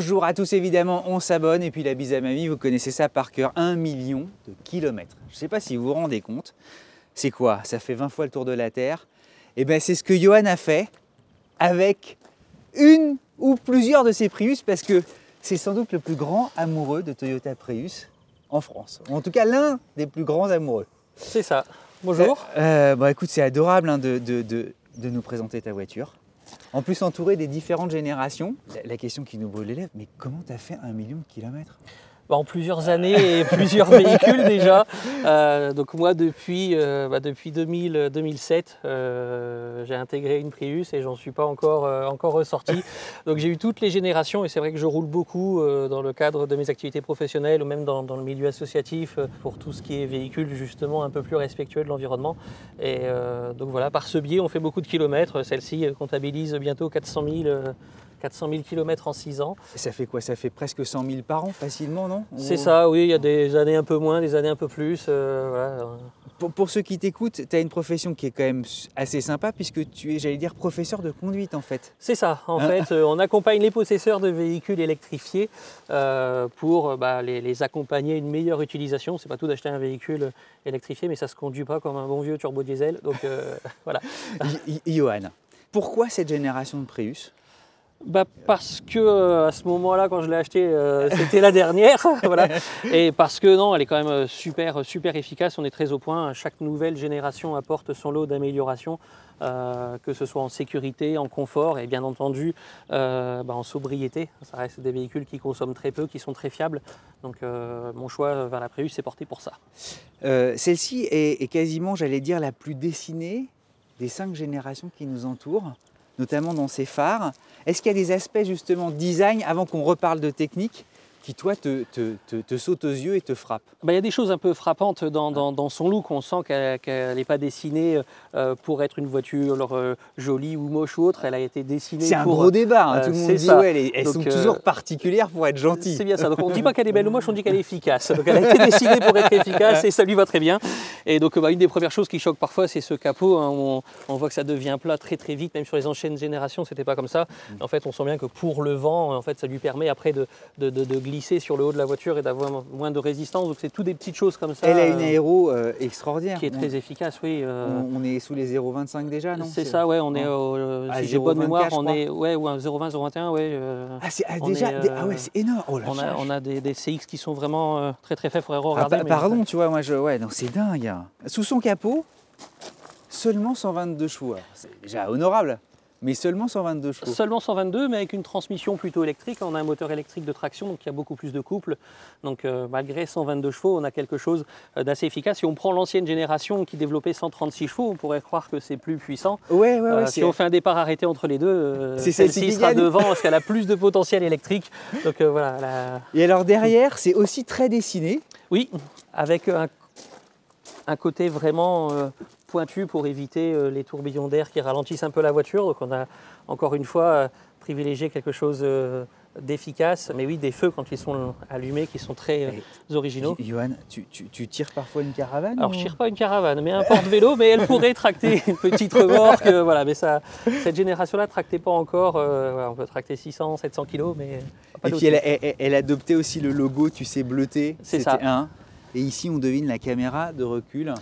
Bonjour à tous, évidemment, on s'abonne et puis la bise à mamie, vous connaissez ça par cœur, 1 million de kilomètres. Je ne sais pas si vous vous rendez compte, c'est quoi? Ça fait 20 fois le tour de la Terre. Et bien c'est ce que Johan a fait avec une ou plusieurs de ses Prius parce que c'est sans doute le plus grand amoureux de Toyota Prius en France. Ou en tout cas l'un des plus grands amoureux. C'est ça. Bonjour. Bon, écoute, c'est adorable hein, de nous présenter ta voiture. En plus, entouré des différentes générations, la question qui nous brûle les lèvres, mais comment tu as fait 1 million de kilomètres? En plusieurs années et plusieurs véhicules déjà. Donc moi, depuis 2007, j'ai intégré une Prius et j'en suis pas encore ressorti. Donc j'ai eu toutes les générations et c'est vrai que je roule beaucoup dans le cadre de mes activités professionnelles ou même dans le milieu associatif pour tout ce qui est véhicule justement un peu plus respectueux de l'environnement. Et donc voilà, par ce biais, on fait beaucoup de kilomètres. Celle-ci comptabilise bientôt 400 000 km en 6 ans. Et ça fait quoi? Ça fait presque 100 000 par an facilement, non? C'est ça, oui, il y a des années un peu moins, des années un peu plus. Voilà. Pour ceux qui t'écoutent, tu as une profession qui est quand même assez sympa puisque tu es, j'allais dire, professeur de conduite en fait. C'est ça, en fait, on accompagne les possesseurs de véhicules électrifiés pour les accompagner à une meilleure utilisation. C'est pas tout d'acheter un véhicule électrifié, mais ça se conduit pas comme un bon vieux turbo diesel. Donc voilà. Johan, pourquoi cette génération de Prius? Parce que à ce moment-là, quand je l'ai acheté, c'était la dernière, voilà. Et parce que non, elle est quand même super efficace. On est très au point. Chaque nouvelle génération apporte son lot d'améliorations, que ce soit en sécurité, en confort et bien entendu en sobriété. Ça reste des véhicules qui consomment très peu, qui sont très fiables. Donc mon choix vers la Prius s'est porté pour ça. Celle-ci est quasiment, j'allais dire, la plus dessinée des 5 générations qui nous entourent, notamment dans ses phares. Est-ce qu'il y a des aspects justement design, avant qu'on reparle de technique, qui toi te sautent aux yeux et te frappent? Il y a des choses un peu frappantes dans son look. On sent qu'elle n'est pas dessinée pour être une voiture jolie ou moche ou autre. Elle a été dessinée pour... C'est un gros débat, hein. Tout le monde dit ouais, elles sont toujours particulières pour être gentilles. C'est bien ça. Donc on ne dit pas qu'elle est belle ou moche, on dit qu'elle est efficace. Donc elle a été dessinée pour être efficace et ça lui va très bien. Et donc une des premières choses qui choque parfois, c'est ce capot. Hein. On voit que ça devient plat très vite, même sur les anciennes générations, c'était pas comme ça. En fait, on sent bien que pour le vent, en fait, ça lui permet après de glisser sur le haut de la voiture et d'avoir moins de résistance. Donc c'est tout des petites choses comme ça. Elle a une aéro extraordinaire. Qui est très efficace, oui. On est sous les 0,25 déjà, non? C'est ça, ouais. On est si j'ai bonne mémoire, on est ou un 0,20, 0,21, ouais. Ouais, c'est énorme. Oh, on a des CX qui sont vraiment très faibles. Faudrait regarder. Pardon, tu vois, moi non, c'est dingue. Sous son capot, seulement 122 chevaux. C'est déjà honorable. Mais seulement 122 chevaux. Seulement 122, mais avec une transmission plutôt électrique. On a un moteur électrique de traction, donc il y a beaucoup plus de couple. Donc malgré 122 chevaux, on a quelque chose d'assez efficace. Si on prend l'ancienne génération qui développait 136 chevaux, on pourrait croire que c'est plus puissant. Ouais, si on fait un départ arrêté entre les deux, celle-ci sera devant parce qu'elle a plus de potentiel électrique. Donc voilà. Et alors derrière, c'est aussi très dessiné. Oui, avec un côté vraiment... pointu pour éviter les tourbillons d'air qui ralentissent un peu la voiture. Donc on a encore une fois privilégié quelque chose d'efficace. Mais oui, des feux quand ils sont allumés qui sont très originaux. Johan, tu tires parfois une caravane? Alors je tire pas une caravane, mais un porte-vélo, mais elle pourrait tracter une petite remorque. Voilà, mais ça, cette génération-là ne tractait pas encore. On peut tracter 600, 700 kg, mais pas. Et puis elle adoptait aussi le logo, tu sais, bleuté. C'est ça. Et ici, on devine la caméra de recul.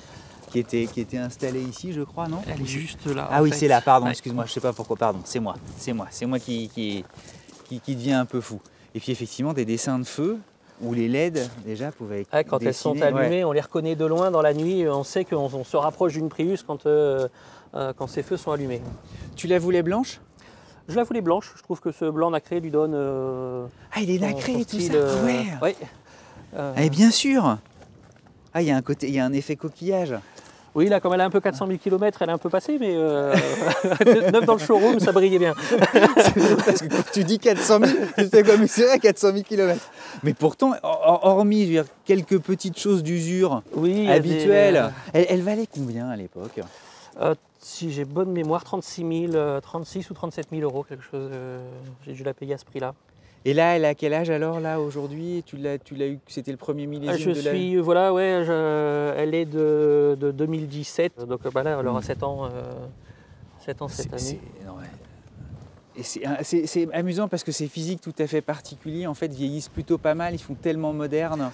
Qui était installée ici, je crois, non? Elle est juste là. Ah oui, c'est là, pardon, excuse-moi, je sais pas pourquoi, pardon, c'est moi qui devient un peu fou. Et puis effectivement, des dessins de feu où les LED déjà pouvaient être quand dessinés, elles sont allumées, on les reconnaît de loin dans la nuit, on sait qu'on se rapproche d'une Prius quand ces feux sont allumés. Tu la voulais blanche? Je la voulais blanche, je trouve que ce blanc nacré lui donne... il est nacré et tout ça, ouais. Et bien sûr. Il y a un effet coquillage. Oui, là, comme elle a un peu 400 000 km, elle est un peu passée, mais neuf dans le showroom, ça brillait bien. Parce que quand tu dis 400 000, c'est comme c'est vrai, 400 000 km. Mais pourtant, hormis je veux dire, quelques petites choses d'usure habituelles, elle valait combien à l'époque? Si j'ai bonne mémoire, 36 ou 37 000 euros, quelque chose. J'ai dû la payer à ce prix-là. Et là, elle a quel âge alors, là, aujourd'hui? Tu l'as eu, c'était le premier millésime de l'année? Elle est de 2017, donc là, elle aura 7 ans cette année. Et c'est amusant parce que ces physiques tout à fait particuliers, en fait, vieillissent plutôt pas mal, ils sont tellement modernes.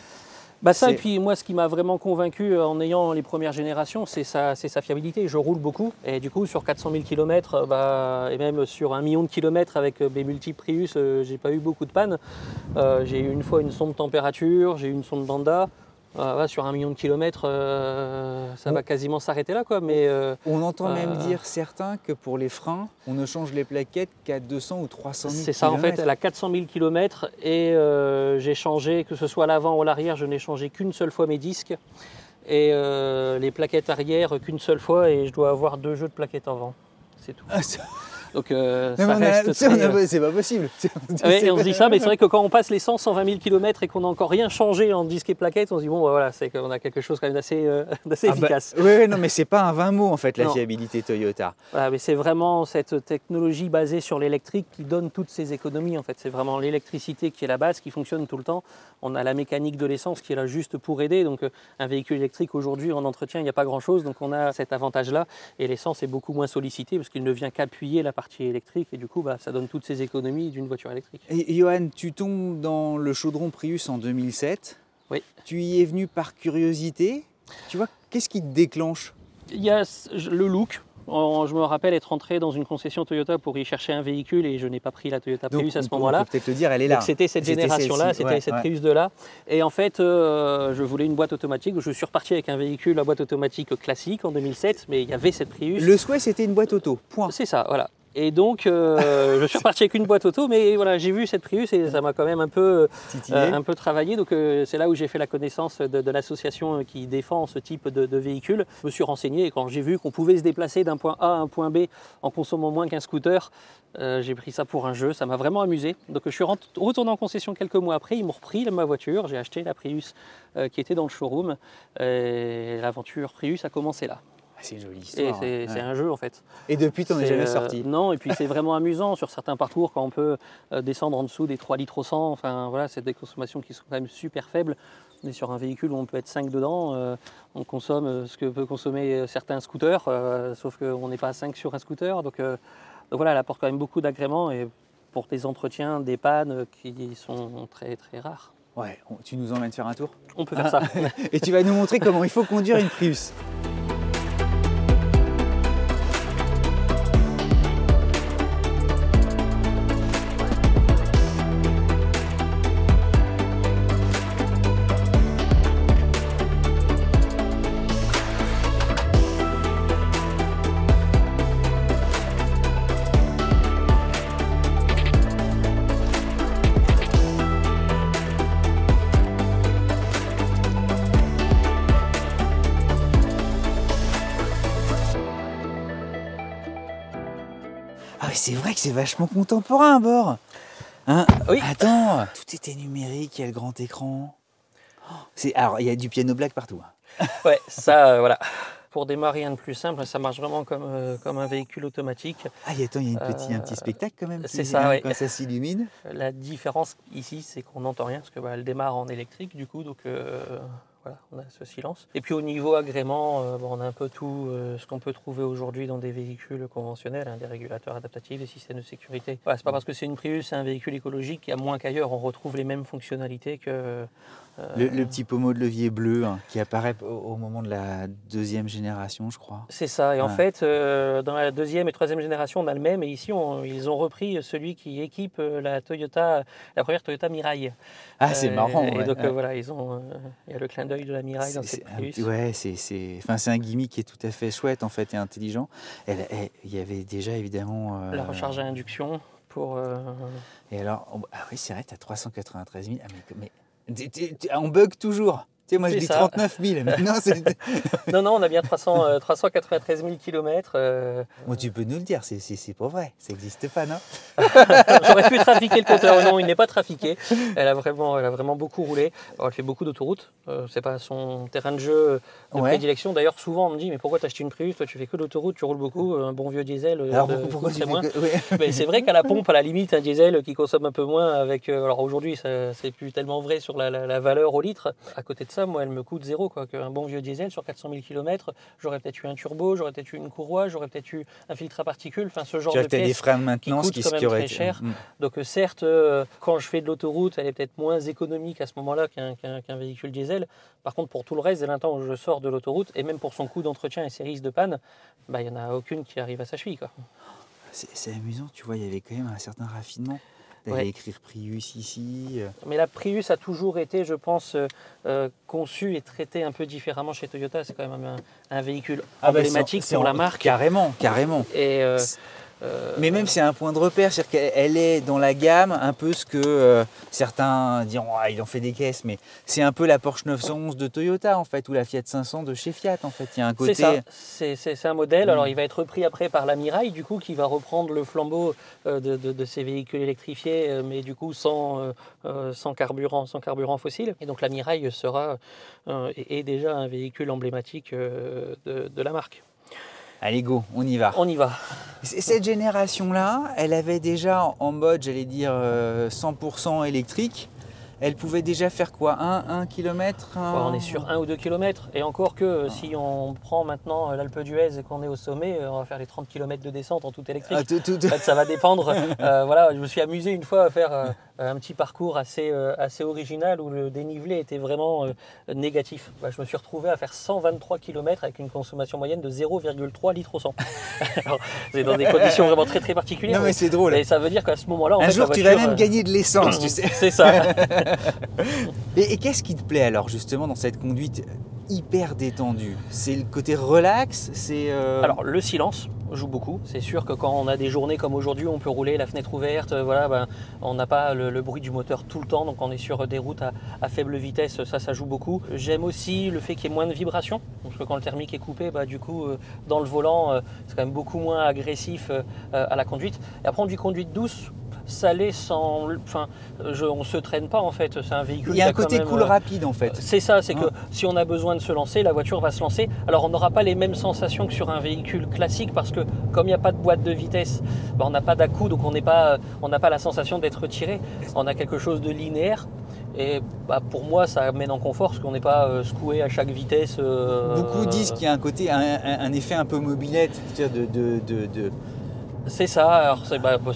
Bah ça, et puis moi, ce qui m'a vraiment convaincu en ayant les premières générations, c'est sa fiabilité. Je roule beaucoup, et du coup, sur 400 000 km, et même sur 1 million de kilomètres avec mes multiples Prius, j'ai pas eu beaucoup de panne. J'ai eu une fois une sonde température, j'ai eu une sonde Banda. Sur 1 million de kilomètres, ça va quasiment s'arrêter là, quoi. Mais, on entend même dire certains que pour les freins, on ne change les plaquettes qu'à 200 ou 300 000 km. C'est ça, en fait, elle a 400 000 km et j'ai changé, que ce soit à l'avant ou à l'arrière, je n'ai changé qu'une seule fois mes disques. Et les plaquettes arrière qu'une seule fois, et je dois avoir 2 jeux de plaquettes avant. C'est tout. Donc ça reste c'est pas possible. Et on se dit ça, mais c'est vrai que quand on passe les 120 000 km et qu'on n'a encore rien changé en disque et plaquettes, on se dit bon, voilà, c'est qu'on a quelque chose quand même d'assez efficace. Oui, non, mais c'est pas un vain mot en fait, la fiabilité Toyota. Voilà, mais c'est vraiment cette technologie basée sur l'électrique qui donne toutes ces économies. En fait, c'est vraiment l'électricité qui est la base, qui fonctionne tout le temps. On a la mécanique de l'essence qui est là juste pour aider. Donc un véhicule électrique aujourd'hui en entretien, il n'y a pas grand-chose, donc on a cet avantage-là. Et l'essence est beaucoup moins sollicitée parce qu'il ne vient qu'appuyer la partie électrique et du coup ça donne toutes ces économies d'une voiture électrique. Et Johan, tu tombes dans le chaudron Prius en 2007. Oui. Tu y es venu par curiosité. Tu vois, qu'est-ce qui te déclenche? Il y a le look. Je me rappelle être entré dans une concession Toyota pour y chercher un véhicule et je n'ai pas pris la Toyota Prius à ce moment-là. On peut peut-être le dire, elle est là. C'était cette génération-là, c'était cette Prius de là. Et en fait, je voulais une boîte automatique. Je suis reparti avec un véhicule à boîte automatique classique en 2007 mais il y avait cette Prius. Le souhait, c'était une boîte auto, point. C'est ça, voilà. Et donc, je suis reparti avec une boîte auto, mais voilà, j'ai vu cette Prius et ça m'a quand même un peu travaillé. Donc, c'est là où j'ai fait la connaissance de l'association qui défend ce type de véhicule. Je me suis renseigné et quand j'ai vu qu'on pouvait se déplacer d'un point A à un point B en consommant moins qu'un scooter, j'ai pris ça pour un jeu. Ça m'a vraiment amusé. Donc, je suis retourné en concession quelques mois après. Ils m'ont repris ma voiture. J'ai acheté la Prius qui était dans le showroom. Et l'aventure Prius a commencé là. C'est une jolie histoire. C'est un jeu en fait. Et depuis, tu n'en es jamais sorti. Non, et puis c'est vraiment amusant sur certains parcours quand on peut descendre en dessous des 3 litres au 100. Enfin voilà, c'est des consommations qui sont quand même super faibles. On est sur un véhicule où on peut être 5 dedans. On consomme ce que peut consommer certains scooters, sauf qu'on n'est pas à 5 sur un scooter. Donc voilà, elle apporte quand même beaucoup d'agréments et pour des entretiens, des pannes qui sont très très rares. Ouais, tu nous emmènes faire un tour? On peut faire ça. Et tu vas nous montrer comment il faut conduire une Prius. C'est vrai que c'est vachement contemporain à bord. Hein? Oui. Attends, tout était numérique, il y a le grand écran. Alors, il y a du piano black partout. Ouais, ça, voilà. Pour démarrer, rien de plus simple, ça marche vraiment comme un véhicule automatique. Ah, attends, il y a un petit spectacle quand même. C'est ça, oui. Quand ça s'illumine. La différence ici, c'est qu'on n'entend rien parce que elle démarre en électrique du coup, donc voilà, on a ce silence. Et puis au niveau agrément, on a un peu tout ce qu'on peut trouver aujourd'hui dans des véhicules conventionnels, des régulateurs adaptatifs, des systèmes de sécurité. Voilà, c'est pas parce que c'est une Prius, c'est un véhicule écologique, qu'il y a moins qu'ailleurs, on retrouve les mêmes fonctionnalités que... Le petit pommeau de levier bleu qui apparaît au moment de la deuxième génération, je crois. C'est ça, et en fait, dans la deuxième et troisième génération, on a le même, et ici, ils ont repris celui qui équipe la première Toyota Mirai. Ah, c'est marrant. Et donc voilà, il y a le clin d'œil de la Mirai dans cette Prius. Ouais, c'est un gimmick qui est tout à fait chouette en fait et intelligent. Il y avait déjà évidemment... La recharge à induction pour... Et alors, oui, c'est vrai, tu as 393 000, mais on bug toujours. Tu sais, moi je dis 39 000. Non, on a bien 393 000 km. Bon, tu peux nous le dire, c'est pas vrai, ça n'existe pas, non? J'aurais pu trafiquer le compteur, non, il n'est pas trafiqué. Elle a vraiment beaucoup roulé. Alors, elle fait beaucoup d'autoroutes, c'est pas son terrain de jeu de prédilection. D'ailleurs, souvent on me dit, mais pourquoi t'as acheté une Prius? Toi, tu fais que l'autoroute, tu roules beaucoup, un bon vieux diesel. Alors pourquoi tu moins. Oui. Mais c'est vrai qu'à la pompe, à la limite, un diesel qui consomme un peu moins. Alors aujourd'hui, c'est plus tellement vrai sur la valeur au litre. À côté de ça, ça, moi, elle me coûte zéro, quoi. Qu'un bon vieux diesel sur 400 000 km, j'aurais peut-être eu un turbo, j'aurais peut-être eu une courroie, j'aurais peut-être eu un filtre à particules, enfin ce genre de des pièces freins de qui maintenance coûtent quand même auraient très été- cher. Donc certes, quand je fais de l'autoroute, elle est peut-être moins économique à ce moment-là qu'un véhicule diesel. Par contre, pour tout le reste, dès l'instant où je sors de l'autoroute, et même pour son coût d'entretien et ses risques de panne, il n'y en a aucune qui arrive à sa cheville, quoi. C'est amusant, tu vois, il y avait quand même un certain raffinement. D'aller Ouais. écrire Prius ici. Mais la Prius a toujours été, je pense, conçue et traitée un peu différemment chez Toyota. C'est quand même un véhicule emblématique pour la marque. Carrément, carrément. Et Mais même c'est un point de repère, c'est-à-dire qu'elle est dans la gamme un peu ce que certains diront, ah, il en fait des caisses, mais c'est un peu la Porsche 911 de Toyota en fait, ou la Fiat 500 de chez Fiat en fait. Il y a un côté. c'est ça, c'est un modèle. Alors il va être repris après par la Mirai, du coup, qui va reprendre le flambeau de ces véhicules électrifiés, mais du coup sans carburant fossile. Et donc la Mirai sera est déjà un véhicule emblématique de la marque. Allez go, on y va. On y va. Cette génération-là, elle avait déjà en mode, j'allais dire 100% électrique. Elle pouvait déjà faire quoi, 1 km On est sur 1 ou 2 km. Et encore que si on prend maintenant l'Alpe d'Huez et qu'on est au sommet, on va faire les 30 km de descente en tout électrique. En fait, ça va dépendre. Voilà, je me suis amusé une fois à faire un petit parcours assez original où le dénivelé était vraiment négatif. Je me suis retrouvé à faire 123 km avec une consommation moyenne de 0,3 litres au 100. Alors, c'est dans des conditions vraiment très très particulières. Non mais c'est drôle. Et ça veut dire qu'à ce moment-là, un jour tu vas même gagner de l'essence, tu sais. C'est ça. Et qu'est-ce qui te plaît alors justement dans cette conduite hyper détendue? C'est le côté relax, Alors le silence joue beaucoup. C'est sûr que quand on a des journées comme aujourd'hui, on peut rouler la fenêtre ouverte, on n'a pas le bruit du moteur tout le temps, donc on est sur des routes à faible vitesse, ça joue beaucoup. J'aime aussi le fait qu'il y ait moins de vibrations, parce que quand le thermique est coupé, du coup dans le volant, c'est quand même beaucoup moins agressif à la conduite. Et après on dit conduite douce. Salé sans... Enfin, on se traîne pas en fait, c'est un véhicule... Il y a un côté même, cool rapide en fait. C'est ça, c'est que si on a besoin de se lancer, la voiture va se lancer. Alors on n'aura pas les mêmes sensations que sur un véhicule classique parce que comme il n'y a pas de boîte de vitesse, on n'a pas d'à-coups, donc on n'a pas la sensation d'être tiré. On a quelque chose de linéaire. Et pour moi, ça amène en confort parce qu'on n'est pas secoué à chaque vitesse. Beaucoup disent qu'il y a un côté, un effet un peu mobilette, c'est-à-dire C'est ça, alors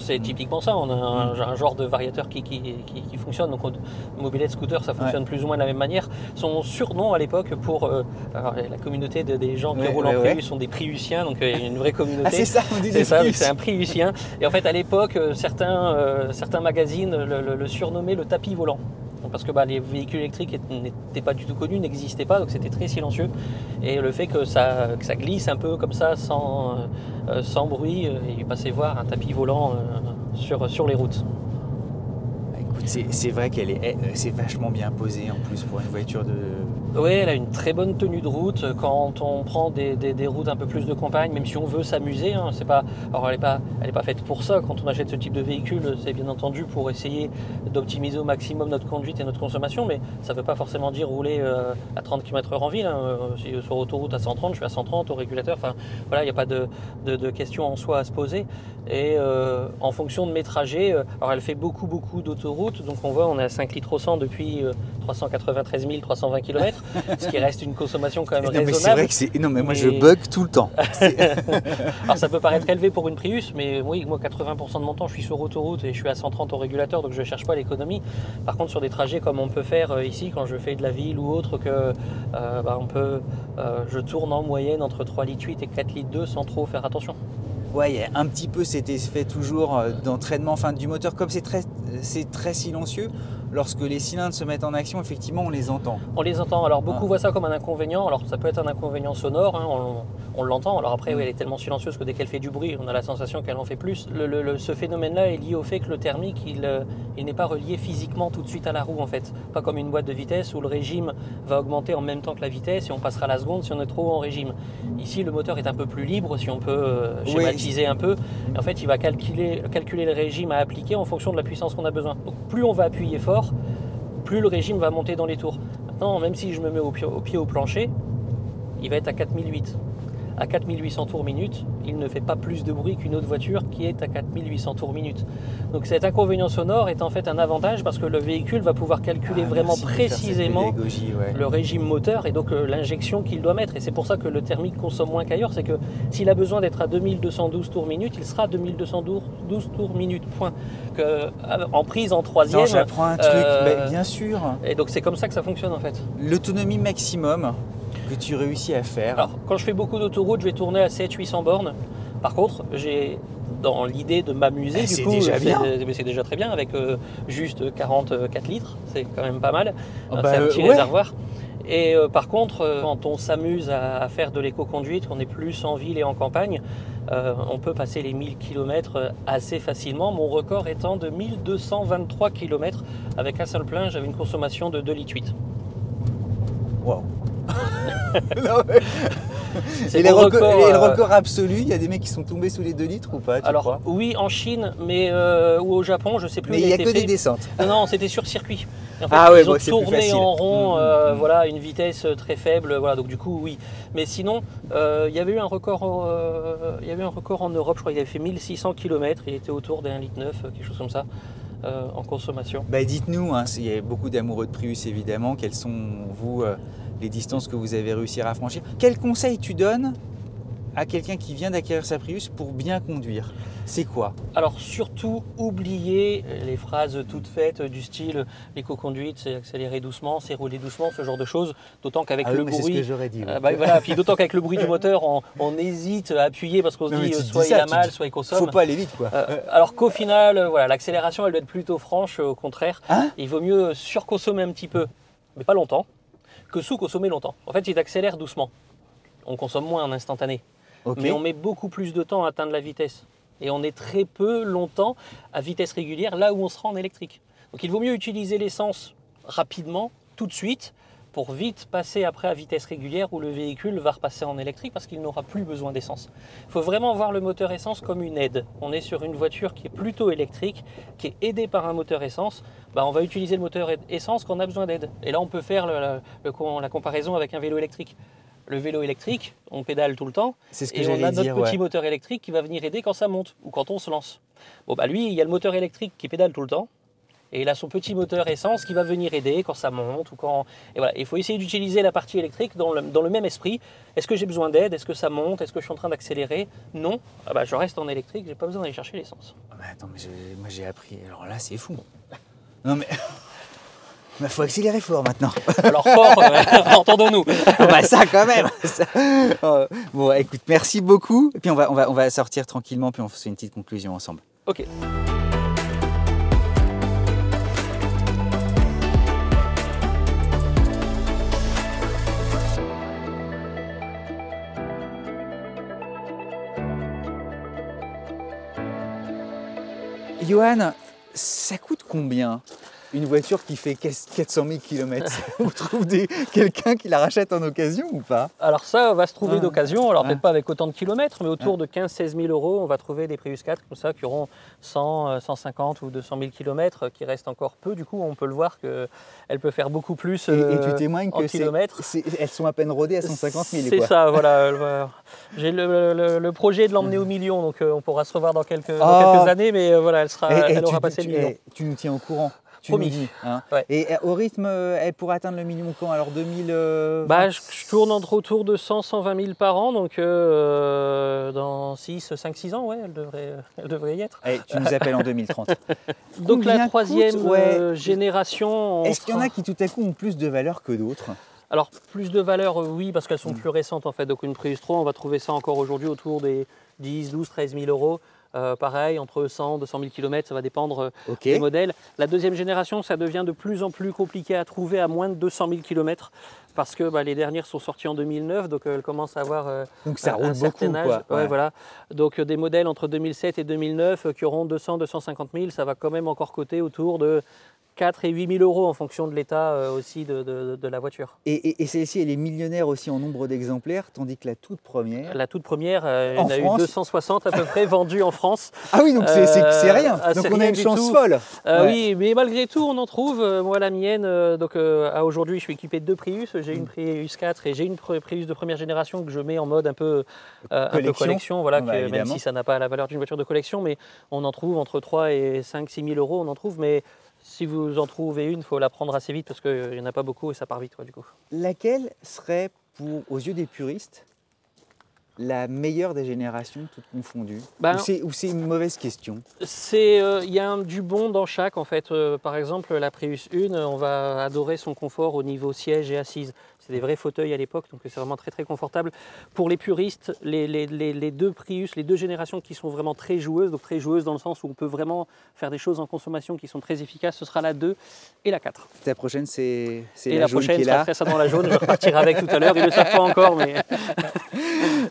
c'est typiquement ça, on a un genre de variateur qui fonctionne, donc mobilette, scooter, ça fonctionne plus ou moins de la même manière. Son surnom à l'époque pour la communauté des gens qui roulent en Prius sont des Priusiens, donc il y a une vraie communauté. Ah c'est ça, on dit des Prius. C'est un Priusien. Et en fait à l'époque, certains magazines le surnommaient le tapis volant. Parce que les véhicules électriques n'étaient pas du tout connus, n'existaient pas, donc c'était très silencieux. Et le fait que ça glisse un peu comme ça, sans bruit, il passait voir un tapis volant sur les routes. Écoute, c'est vrai c'est vachement bien posé en plus pour une voiture de... Oui, elle a une très bonne tenue de route quand on prend des routes un peu plus de campagne, même si on veut s'amuser. Alors elle est pas faite pour ça. Quand on achète ce type de véhicule, c'est bien entendu pour essayer d'optimiser au maximum notre conduite et notre consommation, mais ça ne veut pas forcément dire rouler à 30 km/h en ville. Si sur autoroute à 130, je suis à 130 au régulateur. Enfin, voilà, il n'y a pas de question en soi à se poser. Et en fonction de mes trajets, alors elle fait beaucoup d'autoroutes, donc on est à 5 litres au 100 depuis 393 320 km. Ce qui reste une consommation quand même raisonnable. Mais c'est vrai que Non mais moi je bug tout le temps. Alors ça peut paraître élevé pour une Prius, mais oui, moi 80% de mon temps je suis sur autoroute et je suis à 130 au régulateur, donc je ne cherche pas l'économie. Par contre sur des trajets comme on peut faire ici quand je fais de la ville ou autre, je tourne en moyenne entre 3,8 litres et 4,2 litres sans trop faire attention. Ouais, il y a un petit peu cet effet toujours d'entraînement du moteur, comme c'est très silencieux. Lorsque les cylindres se mettent en action, effectivement, on les entend. On les entend. Alors, beaucoup voient ça comme un inconvénient. Alors, ça peut être un inconvénient sonore, on l'entend. Alors après, elle est tellement silencieuse que dès qu'elle fait du bruit, on a la sensation qu'elle en fait plus. Ce phénomène-là est lié au fait que le thermique, il n'est pas relié physiquement tout de suite à la roue, en fait. Pas comme une boîte de vitesse où le régime va augmenter en même temps que la vitesse et on passera la seconde si on est trop en régime. Ici, le moteur est un peu plus libre, si on peut schématiser un peu. Et en fait, il va calculer le régime à appliquer en fonction de la puissance qu'on a besoin. Donc, plus on va appuyer fort, plus le régime va monter dans les tours. Maintenant, même si je me mets au pied au plancher, il va être à 4008. à 4800 tours minute, il ne fait pas plus de bruit qu'une autre voiture qui est à 4800 tours minute. Donc cet inconvénient sonore est en fait un avantage parce que le véhicule va pouvoir calculer vraiment merci de faire cette précisément pédagogie, ouais. le régime moteur et donc l'injection qu'il doit mettre. Et c'est pour ça que le thermique consomme moins qu'ailleurs, c'est que s'il a besoin d'être à 2212 tours minute, il sera à 2212 tours minute, point. En prise en troisième. Non, j'apprends un truc, bien sûr. Et donc c'est comme ça que ça fonctionne en fait. L'autonomie maximum que tu réussis à faire. Alors quand je fais beaucoup d'autoroutes, je vais tourner à 700-800 bornes. Par contre, j'ai dans l'idée de m'amuser, du coup, c'est déjà très bien avec juste 44 litres, c'est quand même pas mal. C'est un petit réservoir. Et par contre, quand on s'amuse à faire de l'éco-conduite, qu'on est plus en ville et en campagne, on peut passer les 1000 km assez facilement. Mon record étant de 1223 km avec un seul plein, j'avais une consommation de 2,8 litres. Wow. Et le record absolu, il y a des mecs qui sont tombés sous les 2 litres ou pas? Alors oui, en Chine, mais ou au Japon, je sais plus. Mais il n'y a que des descentes. Non, c'était sur circuit. En fait, ils ont tourné en rond, voilà, une vitesse très faible, voilà. Donc du coup, oui. Mais sinon, il y avait eu un record, en Europe. Je crois qu'il avait fait 1600 km. Il était autour d'1,9 litre, quelque chose comme ça. En consommation. Dites-nous, il y a beaucoup d'amoureux de Prius évidemment, quelles sont vous les distances que vous avez réussi à franchir. Quel conseil tu donnes à quelqu'un qui vient d'acquérir sa Prius pour bien conduire? C'est quoi? Alors surtout, oubliez les phrases toutes faites du style l'éco-conduite, c'est accélérer doucement, c'est rouler doucement, ce genre de choses. D'autant qu'avec le bruit, c'est ce que j'aurais dit. Voilà, puis d'autant qu'avec le bruit du moteur, on hésite à appuyer parce qu'on se dit soit il a mal, soit il consomme. Faut pas aller vite, quoi. Alors qu'au final, voilà, l'accélération elle doit être plutôt franche. Au contraire, il vaut mieux surconsommer un petit peu, mais pas longtemps, que sous-consommer longtemps. En fait, il accélère doucement. On consomme moins en instantané, mais on met beaucoup plus de temps à atteindre la vitesse. Et on est très peu longtemps à vitesse régulière là où on sera en électrique. Donc il vaut mieux utiliser l'essence rapidement, tout de suite, pour vite passer après à vitesse régulière où le véhicule va repasser en électrique parce qu'il n'aura plus besoin d'essence. Il faut vraiment voir le moteur essence comme une aide. On est sur une voiture qui est plutôt électrique, qui est aidée par un moteur essence. On va utiliser le moteur essence quand on a besoin d'aide. Et là on peut faire la comparaison avec un vélo électrique. Le vélo électrique, on pédale tout le temps, et on a notre petit moteur électrique qui va venir aider quand ça monte ou quand on se lance. Lui, il y a le moteur électrique qui pédale tout le temps, et il a son petit moteur essence qui va venir aider quand ça monte. Et voilà, il faut essayer d'utiliser la partie électrique dans le même esprit. Est-ce que j'ai besoin d'aide? Est-ce que ça monte? Est-ce que je suis en train d'accélérer? Non, je reste en électrique, j'ai pas besoin d'aller chercher l'essence. Attends, moi j'ai appris, alors là c'est fou. Non mais... Il faut accélérer fort maintenant. Alors fort, entendons-nous. Ça quand même. Bon, écoute, merci beaucoup. Et puis on va sortir tranquillement, puis on fait une petite conclusion ensemble. Ok. Johan, ça coûte combien une voiture qui fait 400 000 km? On trouve quelqu'un qui la rachète en occasion ou pas? Alors ça va se trouver d'occasion, alors peut-être pas avec autant de kilomètres, mais autour de 15-16 000 euros, on va trouver des Prius 4 comme ça qui auront 100, 150 ou 200 000 km, qui restent encore peu. Du coup, on peut le voir qu'elle peut faire beaucoup plus et tu témoignes en que kilomètres. Elles sont à peine rodées à 150 000. C'est ça, voilà. J'ai le projet de l'emmener au million, donc on pourra se revoir dans quelques années, mais voilà, elle aura passé le million. Tu nous tiens au courant? Promis. Dis, hein. Ouais. Et au rythme, elle pourrait atteindre le million quand? Alors 2000 je tourne autour de 100-120 000 par an, donc dans 5-6 ans, elle devrait y être. Allez, tu nous appelles en 2030. Donc la troisième génération... Est-ce qu'il y en a qui tout à coup ont plus de valeur que d'autres? Alors plus de valeur, oui, parce qu'elles sont plus récentes en fait. Donc une Prius 3, on va trouver ça encore aujourd'hui autour des 10, 12, 13 000 euros. Pareil, entre 100 200 000 km, ça va dépendre des modèles. La deuxième génération, ça devient de plus en plus compliqué à trouver à moins de 200 000 km parce que les dernières sont sorties en 2009, donc elles commencent à avoir donc ça roule un certain beaucoup, âge. Ouais. Voilà. Donc des modèles entre 2007 et 2009 qui auront 200 250 000, ça va quand même encore coter autour de 4 et 8 000 € en fonction de l'état aussi de la voiture. Et celle-ci, elle est millionnaire aussi en nombre d'exemplaires, tandis que la toute première... La toute première, il y en a eu France 260 à peu près vendues en France. Ah oui, donc c'est rien. Donc on a une chance folle. Ouais. Oui, mais malgré tout, on en trouve. Moi, la mienne, à aujourd'hui, je suis équipé de 2 Prius. J'ai une Prius 4 et j'ai une Prius de première génération que je mets en mode un peu collection. Voilà, même si ça n'a pas la valeur d'une voiture de collection, mais on en trouve entre 3 et 5 6 000 €, on en trouve. Mais si vous en trouvez une, il faut la prendre assez vite parce qu'il n'y en a pas beaucoup et ça part vite, quoi, du coup. Laquelle serait, aux yeux des puristes, la meilleure des générations, toutes confondues? Ou c'est une mauvaise question? Il y a du bon dans chaque, en fait. Par exemple, la Prius 1, on va adorer son confort au niveau siège et assise. C'est des vrais fauteuils à l'époque, donc c'est vraiment très très confortable. Pour les puristes, les 2 Prius, les 2 générations qui sont vraiment très joueuses, donc très joueuses dans le sens où on peut vraiment faire des choses en consommation qui sont très efficaces, ce sera la 2 et la 4. Ta prochaine, c'est la jaune prochaine, qui est là. Ça dans la jaune, je repartirai avec tout à l'heure, ils ne le savent pas encore. Mais...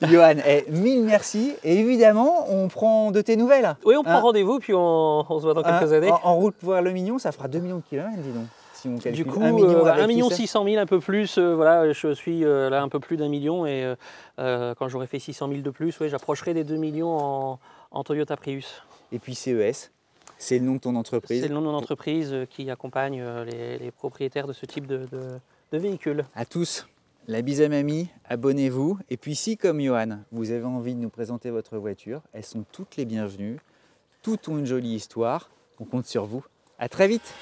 Johan, mille merci. Et évidemment, on prend de tes nouvelles. Oui, on prend rendez-vous, puis on se voit dans quelques années. En route vers le million, ça fera 2 millions de kilomètres, dis donc. Si on calcule. Du coup, 1 600 000, un peu plus. Voilà, je suis là un peu plus d'1 million. Et quand j'aurai fait 600 000 de plus, ouais, j'approcherai des 2 millions en Toyota Prius. Et puis CES, c'est le nom de ton entreprise? C'est le nom de mon entreprise qui accompagne les propriétaires de ce type de véhicule. À tous. La bise à mamie, abonnez-vous. Et puis si, comme Johan, vous avez envie de nous présenter votre voiture, elles sont toutes les bienvenues. Toutes ont une jolie histoire. On compte sur vous. À très vite.